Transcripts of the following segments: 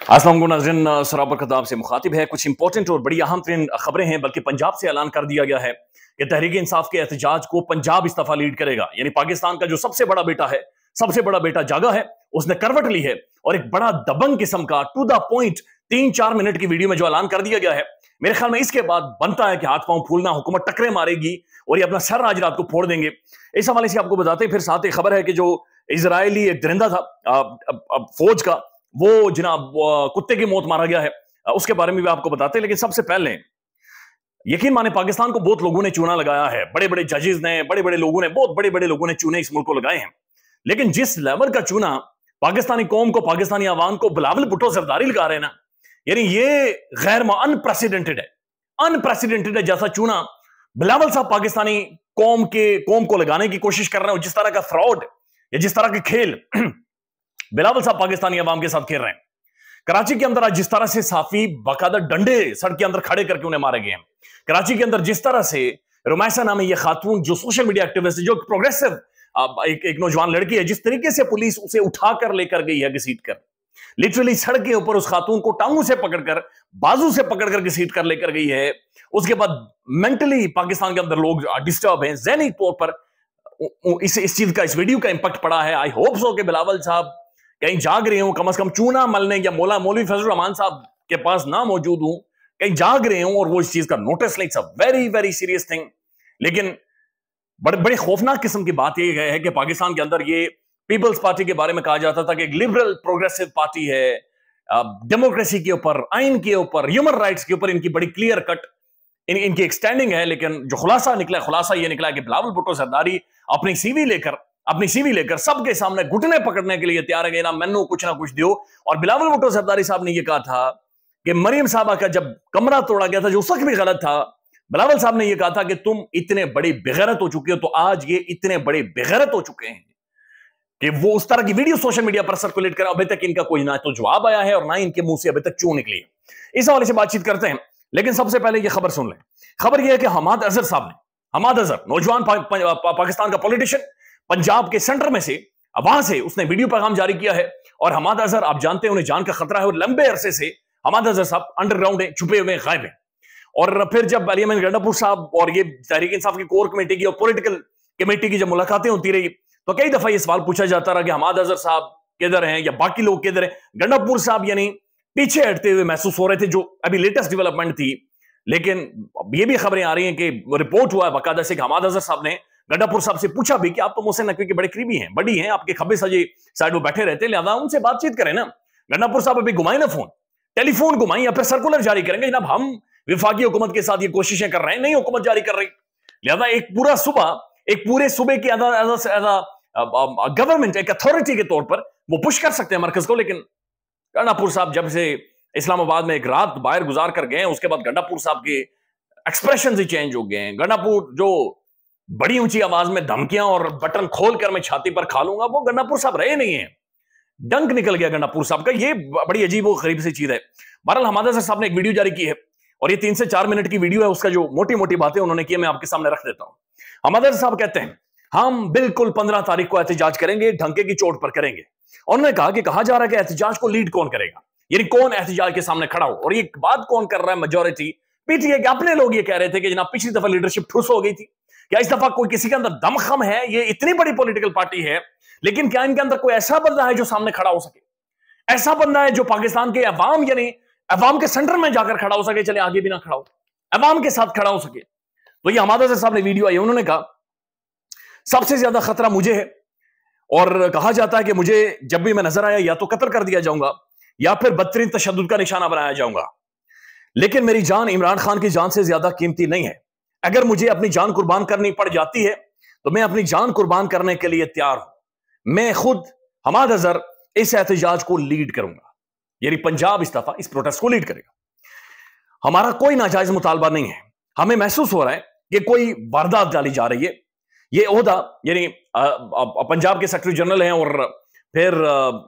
अस्सलाम वालेकुम नाज़रीन, सराबर खताब से मुखातिब है। कुछ इंपॉर्टेंट और बड़ी अहम तरीन खबरें हैं, बल्कि पंजाब से ऐलान कर दिया गया है कि तहरीक इंसाफ के एहतजाज को पंजाब इस दफा लीड करेगा। यानी पाकिस्तान का जो सबसे बड़ा बेटा है, सबसे बबड़ा बेटा जागा है, उसने करवट ली है और एक बड़ा दबंग किस्म का टू द पॉइंट 3-4 मिनट की वीडियो में जो ऐलान कर दिया गया है, मेरे ख्याल में इसके बाद बनता है कि हाथ पांव फूलना, हुकूमत टकरे मारेगी और ये अपना सर आज रात को फोड़ देंगे। इस हवाले से आपको बताते फिर साथ एक खबर है कि जो इजरायली एक दरिंदा था फौज का, वो जनाब कुत्ते की मौत मारा गया है, उसके बारे में भी आपको बताते हैं। लेकिन सबसे पहले यकीन माने, पाकिस्तान को बहुत लोगों ने चूना लगाया है, बड़े बड़े जजेस ने, बड़े बड़े लोगों ने, बहुत बड़े बड़े लोगों ने चूने इस मुल्क को लगाए हैं। लेकिन जिस लेवल का चूना पाकिस्तानी कौम को, पाकिस्तानी आवाम को बिलावल भुट्टो जरदारी लगा रहे हैं ना, यानी ये गैर अनप्रेसिडेंटेड है, अनप्रेसिडेंटेड है। जैसा चूना बिलावल साहब पाकिस्तानी कौम को लगाने की कोशिश कर रहे हो, जिस तरह का फ्रॉड या जिस तरह के खेल बिलावल साहब पाकिस्तानी अवाम के साथ खेल रहे हैं। कराची के अंदर आज जिस तरह से साफी बाकायदा डंडे सड़क के अंदर खड़े करके उन्हें मारे गए हैं, कराची के अंदर जिस तरह से रुमैसा नाम है ये खातून जो सोशल मीडिया एक्टिविस्ट, जो प्रोग्रेसिव एक नौजवान लड़की है, जिस तरीके से पुलिस उसे उठाकर लेकर गई है घसीट कर, लिटरली सड़क के ऊपर उस खातून को टांगों से पकड़कर, बाजू से पकड़कर घसीट कर लेकर गई है। उसके बाद मेंटली पाकिस्तान के अंदर लोग डिस्टर्ब हैं, ज़हनी तौर पर इस चीज का, इस वीडियो का इंपैक्ट पड़ा है। आई होप सो कि बिलावल साहब कहीं जाग रहे हो, कम से कम चूना मलने, या मौलवी फजल रहमान साहब के पास ना मौजूद हूं, कहीं जाग रहे हो और वो इस चीज का नोटिस लें। It's a very very serious thing. लेकिन बड़े खौफनाक किस्म की बात यह है कि पाकिस्तान के अंदर ये पीपल्स पार्टी के बारे में कहा जाता था कि एक लिबरल प्रोग्रेसिव पार्टी है, डेमोक्रेसी के ऊपर, आइन के ऊपर, ह्यूमन राइट्स के ऊपर इनकी बड़ी क्लियर कट इनकी एक स्टैंडिंग है। लेकिन जो खुलासा ये निकला कि बिलावल भुट्टो जरदारी अपनी सीवी लेकर सबके सामने घुटने पकड़ने के लिए तैयार है कि ना मैनू कुछ ना कुछ दियो। और बिलावल भुट्टो जरदारी साहब ने यह कहा था कि मरियम साहबा का जब कमरा तोड़ा गया था, जो उस वक्त भी गलत था, बिलावल साहब ने यह कहा था कि तुम इतने बड़े बेगैरत हो चुके हो। तो आज ये इतने बड़े बेगैरत हो चुके हैं कि वो उस तरह की वीडियो सोशल मीडिया पर सर्कुलेट कर, अभी तक इनका कोई ना तो जवाब आया है और ना इनके मुंह से अभी तक चू निकली है। इस हवाले से बातचीत करते हैं। लेकिन सबसे पहले ये खबर सुन लें। खबर यह है कि हमाद अजहर साहब ने, हमाद अजहर नौजवान पाकिस्तान का पॉलिटिशियन, पंजाब के सेंटर में से, वहां से उसने वीडियो पैगाम जारी किया है। और हमाद अजहर, आप जानते हैं, उन्हें जान का खतरा है और लंबे अरसे से हमाद अजहर साहब अंडरग्राउंड है, छुपे हुए, गायब है। और फिर जब अलीमन गंडापुर साहब और ये तहरीक इंसाफ की कोर कमेटी की और पॉलिटिकल कमेटी की जब मुलाकातें होती रही, तो कई दफा ये सवाल पूछा जाता रहा कि हमाद अजहर साहब किधर हैं या बाकी लोग किधर हैं। गंडापुर साहब यानी पीछे हटते हुए महसूस हो रहे थे, जो अभी लेटेस्ट डेवलपमेंट थी। लेकिन ये भी खबरें आ रही हैं कि रिपोर्ट हुआ है बाकायदा से कि हमाद अजहर साहब ने गंडापुर साहब से पूछा भी कि आप तो मोहसिन नकवी के बड़े करीबी हैं, बड़ी हैं, आपके खब्बे सजे साइड में बैठे रहते हैं, लिहाजा उनसे बातचीत करें ना। गंडापुर साहब अभी घुमाए ना फोन, टेलीफोन घुमाई या फिर सर्कुलर जारी करेंगे, जनाब हम विफाकी हुकूमत के साथ ये कोशिशें कर रहे हैं, नहीं हुकूमत जारी कर रही। लिहाजा एक पूरे सूबे की गवर्नमेंट, एक अथॉरिटी के तौर पर वो पुश कर सकते हैं मरकज को। लेकिन गंडापुर साहब जब से इस्लामाबाद में एक रात बाहर गुजार कर गए, उसके बाद गंडापुर साहब के एक्सप्रेशन ही चेंज हो गए हैं। गंडापुर जो बड़ी ऊंची आवाज में धमकियां और बटन खोलकर मैं छाती पर खा लूंगा, वो गंडापुर साहब रहे नहीं है। डंक निकल गया गंडापुर साहब का। ये बड़ी अजीब और गरीब सी चीज है। बहरहाल हमाद अजहर साहब ने एक वीडियो जारी की है और ये 3 से 4 मिनट की वीडियो है। उसका जो मोटी मोटी बातें उन्होंने की, मैं आपके सामने रख देता हूं। हमाद अजहर साहब कहते हैं, हम बिल्कुल 15 तारीख को एहतजाज करेंगे, ढंके की चोट पर करेंगे। और उन्होंने कहा कि कहा जा रहा है कि एहतजाज को लीड कौन करेगा, यानी कौन एहतजाज के सामने खड़ा हो। और ये बात कौन कर रहा है? मेजोरिटी पीटीआई के अपने लोग ये कह रहे थे कि जनाब पिछली दफा लीडरशिप ठुस हो गई थी, क्या इस दफा कोई किसी के अंदर दमखम है? ये इतनी बड़ी पॉलिटिकल पार्टी है, लेकिन क्या इनके अंदर कोई ऐसा बंदा है जो सामने खड़ा हो सके? ऐसा बंदा है जो पाकिस्तान के अवाम, यानी अवाम के सेंटर में जाकर खड़ा हो सके, चले आगे भी ना खड़ा हो, अवाम के साथ खड़ा हो सके? तो ये हमाद अजहर साहब ने वीडियो आई, उन्होंने कहा सबसे ज्यादा खतरा मुझे है और कहा जाता है कि मुझे जब भी मैं नजर आया या तो कत्ल कर दिया जाऊंगा या फिर बदतरीन तशद्दुद का निशाना बनाया जाऊंगा। लेकिन मेरी जान इमरान खान की जान से ज्यादा कीमती नहीं है। अगर मुझे अपनी जान कुर्बान करनी पड़ जाती है तो मैं अपनी जान कुर्बान करने के लिए तैयार हूं। मैं खुद हमाद अजहर इस एहतजाज को लीड करूंगा, यानी पंजाब इस दफा इस प्रोटेस्ट को लीड करेगा। हमारा कोई नाजायज मुतालबा नहीं है। हमें महसूस हो रहा है कि कोई वारदात डाली जा रही है। ये ओहदा, यानी पंजाब के सेक्रेटरी जनरल हैं और फिर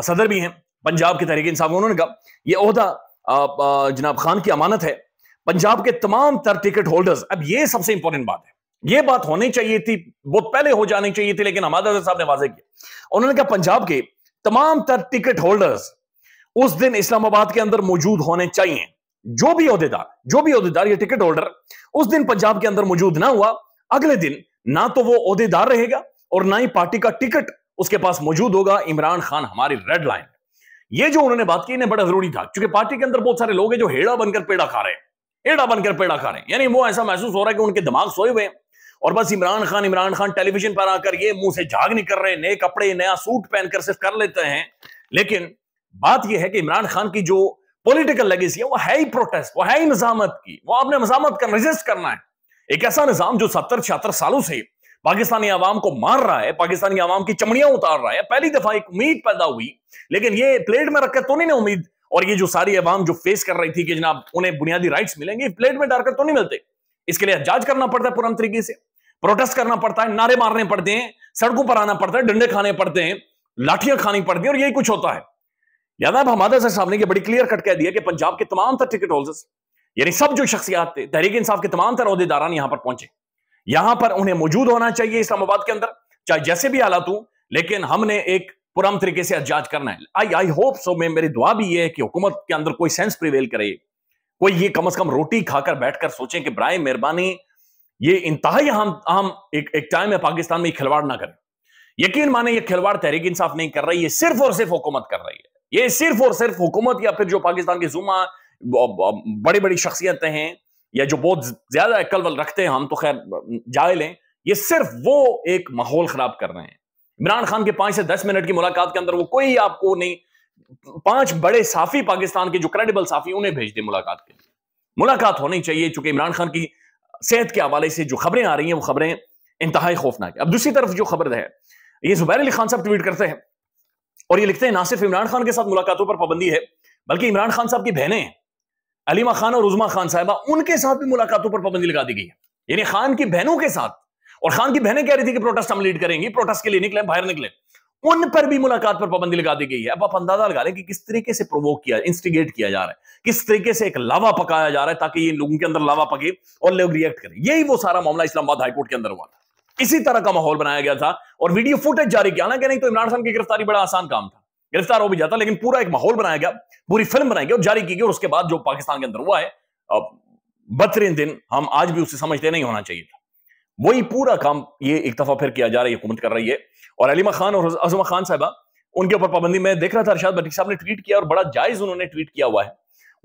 सदर भी हैं पंजाब के तहरीक इंसाफ, उन्होंने कहा ये ओहदा जनाब खान की अमानत है, पंजाब के तमाम तर टिकट होल्डर्स। अब ये सबसे इंपॉर्टेंट बात है, ये बात होनी चाहिए थी, बहुत पहले हो जानी चाहिए थी, लेकिन हमाद अजहर साहब ने वाज़ेह किया। उन्होंने कहा पंजाब के तमाम तर टिकट होल्डर्स उस दिन इस्लामाबाद के अंदर मौजूद होने चाहिए। जो भी ओहदेदार या टिकट होल्डर उस दिन पंजाब के अंदर मौजूद ना हुआ, अगले दिन ना तो वो ओहदेदार रहेगा और ना ही पार्टी का टिकट उसके पास मौजूद होगा। इमरान खान हमारी रेड लाइन। ये जो उन्होंने बात की इन्हें बड़ा जरूरी था, क्योंकि पार्टी के अंदर बहुत सारे लोग हैं जो हेड़ा बनकर पेड़ा खा रहे हैं, यानी वो ऐसा महसूस हो रहा है कि उनके दिमाग सोए हुए हैं और बस इमरान खान टेलीविजन पर आकर ये मुंह से झाग नहीं कर रहे, नए कपड़े नया सूट पहनकर सिर्फ कर लेते हैं। लेकिन बात यह है कि इमरान खान की जो पॉलिटिकल लेगेसी है वो है ही प्रोटेस्ट, वो है ही मज़ामत की। वो आपने मज़ामत कर रेजिस्ट करना है। एक ऐसा निजाम जो 70-76 सालों से पाकिस्तानी आवाम को मार रहा है, पाकिस्तानी आवाम की चमड़ियां उतार रहा है। पहली दफा एक उम्मीद पैदा हुई, लेकिन ये प्लेट में रखकर तो नहीं ना उम्मीद, और ये जो सारी आवाम जो फेस कर रही थी कि जनाब उन्हें बुनियादी राइट्स मिलेंगे, प्लेट में डालकर तो नहीं मिलते। इसके लिए एहतजाज करना पड़ता है, पुराने तरीके से प्रोटेस्ट करना पड़ता है, नारे मारने पड़ते हैं, सड़कों पर आना पड़ता है, डंडे खाने पड़ते हैं, लाठियां खानी पड़ती है, और यही कुछ होता है। याद है हमादा सर साहब ने बड़ी क्लियर कट कह दिया कि पंजाब के तमाम तर टिकट होल्डर्स, यानी सब जो शख्सियात थे, तहरीक इंसाफ के तमाम तर ओहदेदारान यहां पर पहुंचे। यहां पर उन्हें मौजूद होना चाहिए इस्लामाबाद के अंदर, चाहे जैसे भी हालात हो, लेकिन हमने एक पुरअमन तरीके से एहतजाज करना है। आई होप सो, मेरी दुआ भी ये है कि हुकूमत के अंदर कोई सेंस प्रिवेल करे, कोई ये कम से कम रोटी खाकर बैठकर सोचें कि बराए मेहरबानी ये इंतहाई हम एक टाइम है पाकिस्तान में खिलवाड़ ना करें। यकीन माने ये खिलवाड़ तहरीक इंसाफ नहीं कर रही, ये सिर्फ और सिर्फ हुकूमत कर रही है। ये सिर्फ और सिर्फ हुकूमत या फिर जो पाकिस्तान की जुमा बड़ी बड़ी शख्सियतें हैं या जो बहुत ज्यादा अक्ल रखते हैं, हम तो खैर जाहिल हैं, ये सिर्फ वो एक माहौल खराब कर रहे हैं। इमरान खान के 5 से 10 मिनट की मुलाकात के अंदर वो कोई आपको नहीं, 5 बड़े साफी पाकिस्तान के जो क्रेडिबल साफी उन्हें भेज दे मुलाकात के लिए। मुलाकात होनी चाहिए, चूंकि इमरान खान की सेहत के हवाले से जो खबरें आ रही हैं वो खबरें इंतहाई खौफनाक है। अब दूसरी तरफ जो खबर है, ये जुबैर अली खान साहब ट्वीट करते हैं और ये लिखते हैं, ना सिर्फ इमरान खान के साथ मुलाकातों पर पाबंदी है, बल्कि इमरान खान साहब की बहनें हैं अलीमा खान और उज़मा खान साहिबा, उनके साथ भी मुलाकातों पर पाबंदी लगा दी गई है। यानी खान की बहनों के साथ, और खान की बहनें कह रही थी कि प्रोटेस्ट हम लीड करेंगी, प्रोटेस्ट के लिए निकले, बाहर निकले, उन पर भी मुलाकात पर पाबंदी लगा दी गई है। अब आप अंदाजा लगा लें कि किस तरीके से प्रोवोक किया, इंस्टिगेट किया जा रहा है, किस तरीके से एक लावा पकाया जा रहा है ताकि ये लोगों के अंदर लावा पके और लोग रिएक्ट करें। यही वो सारा मामला इस्लामाबाद हाईकोर्ट के अंदर हुआ था। इसी तरह का माहौल बनाया गया था और वीडियो फुटेज जारी किया, हालांकि नहीं तो इमरान खान की गिरफ्तारी बड़ा आसान काम था, गिरफ्तार हो भी जाता, लेकिन पूरा एक माहौल बनाया गया, पूरी फिल्म बनाई गई और जारी की गई। और उसके बाद जो पाकिस्तान के अंदर हुआ है, बदतरीन दिन हम आज भी उसे समझते नहीं होना चाहिए था। वही पूरा काम ये एक दफा फिर किया जा रहा है, हुकूमत कर रही है। और अलीमा खान और उज़मा खान साहिबा, उनके ऊपर पाबंदी। मैं देख रहा था अरशाद भट्टी साहब ने ट्वीट किया और बड़ा जायज उन्होंने ट्वीट किया हुआ है।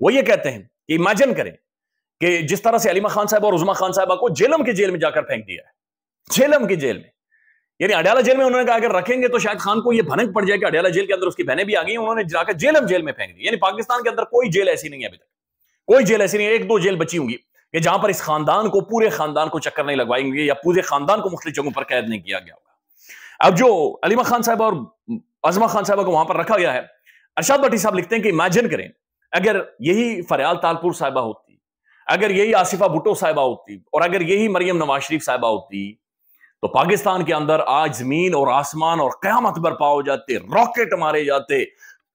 वो ये कहते हैं कि इमेजिन करें कि जिस तरह से अलीमा खान साहिबा और उज़मा खान साहिबा को जेलम की जेल में जाकर फेंक दिया है, जेलम की जेल में, यानी अडयाला जेल में उन्होंने कहा अगर रखेंगे तो शायद खान को ये भनक पड़ जाए कि अडयाला जेल के अंदर उसकी बहनें भी आ गई, उन्होंने जाकर जेलम जेल में फेंक दी। यानी पाकिस्तान के अंदर कोई जेल ऐसी नहीं है अभी तक, कोई जेल ऐसी नहीं है। 1-2 जेल बची होंगी कि जहां पर इस खानदान को, पूरे खानदान को चक्कर नहीं लगवाएंगे या पूरे खानदान को मुख्तलिफ जगहों पर कैद नहीं किया गया होगा। अब जो अलीमा खान साहब और उज़मा खान साहब को वहां पर रखा गया है, अरशाद भट्टी साहब लिखते हैं कि इमेजिन करें अगर यही फरियाल तालपुर साहिबा होती, अगर यही आसिफा भुट्टो साहिबा होती और अगर यही मरियम नवाज शरीफ साहिबा होती, तो पाकिस्तान के अंदर आज जमीन और आसमान और कयामत बर्पा हो जाते, रॉकेट मारे जाते,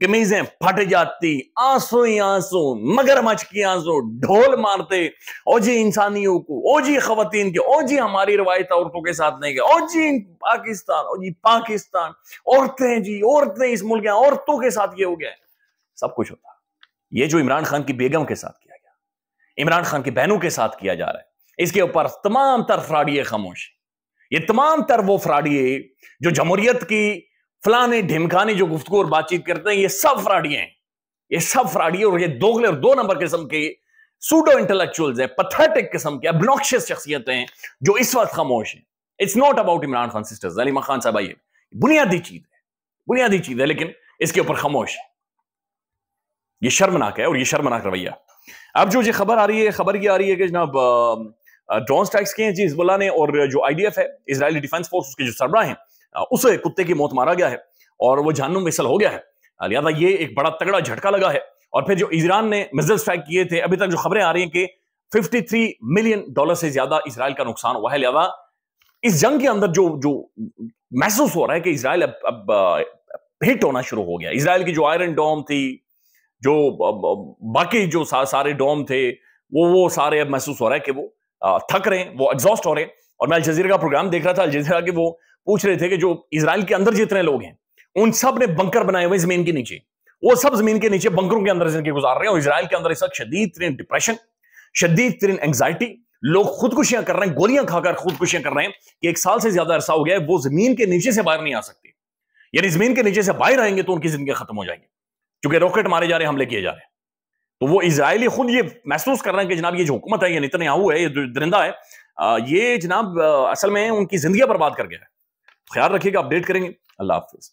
कमीजें फट जाती, आंसू ही आंसू, मगरमच्छ की आंसू, ढोल मारते, ओ जी इंसानियों को, ओ जी खवातीन के, ओ जी हमारी रवायत औरतों के साथ नहीं गए, ओ जी पाकिस्तान, ओ जी पाकिस्तान, औरतें जी, औरतें इस मुल्क के औरतों के साथ ये हो गया, सब कुछ होता। ये जो इमरान खान की बेगम के साथ किया गया, इमरान खान की बहनों के साथ किया जा रहा है, इसके ऊपर तमाम तर फ्राडिये खामोश। ये तमाम तर वो फ्राडिये जो जमहूरियत की फलाने ढिमकाने जो गुफ्तगू और बातचीत करते हैं, ये सब फ्राडिये हैं, ये सब फ्राडिये और ये दोगले और 2 नंबर किस्म के सूडो इंटेलेक्चुअल्स हैं, पैथेटिक किस्म के ऑब्नॉक्शियस शख्सियतें हैं जो इस वक्त खामोश हैं। It's not about Imran Khan sisters, Aleema Khan साहब, ये बुनियादी चीज है, लेकिन इसके ऊपर खामोश है। ये शर्मनाक है और ये शर्मनाक रवैया। अब जो ये खबर आ रही है, खबर ये आ रही है कि जनाब ड्रोन स्ट्राइक्स किए हैं जी हिजबुल्लाह ने, और जो IDF है, इजरायली डिफेंस फोर्स, उसके जो सरबराह हैं, उसे कुत्ते की मौत मारा गया है और वो जहन्नुम मिसल हो गया है। लिहाजा ये एक बड़ा तगड़ा झटका लगा है। और फिर जो ईरान ने मिसाइल स्ट्राइक किए थे, अभी तक जो खबरें आ रही हैं कि $53 मिलियन से ज्यादा इसराइल का नुकसान हुआ है। लिहाजा इस जंग के अंदर जो महसूस हो रहा है कि इसराइल अब हिट होना शुरू हो गया। इसराइल की जो आयरन डोम थी, जो बाकी जो सारे डोम थे, वो सारे अब महसूस हो रहा है कि वो थक रहे हैं, वो एग्जॉस्ट हो रहे हैं। और मैं अल जजीरा का प्रोग्राम देख रहा था, अल जजीरा के वो पूछ रहे थे कि जो इजराइल के अंदर जितने लोग हैं, उन सब ने बंकर बनाए हुए जमीन के नीचे, وہ سب زمین کے نیچے بنکروں کے اندر زندگی گزار رہے ہیں، اور اسرائیل کے اندر اس وقت شدید ترین ڈپریشن، شدید ترین اینگزائٹی، لوگ خودکشیاں کر رہے ہیں، گولیاں کھا کر خودکشیاں کر رہے ہیں کہ 1 سال سے زیادہ عرصہ ہو گیا ہے وہ زمین کے نیچے سے باہر نہیں آ سکتی. یعنی زمین کے نیچے سے باہر آئیں گے تو ان کی زندگی ختم ہو جائیں گی، کیونکہ راکٹ مارے جا رہے ہیں، حملے کیے جا رہے ہیں. تو وہ اسرائیلی خود یہ محسوس کر رہے ہیں کہ جناب یہ جو حکومت ہے، یہ نتنیاہو ہے، یہ درندہ ہے، یہ جناب اصل میں ان کی زندگیاں برباد کر گیا ہے. خیال رکھیے گا، اپڈیٹ کریں گے. اللہ حافظ.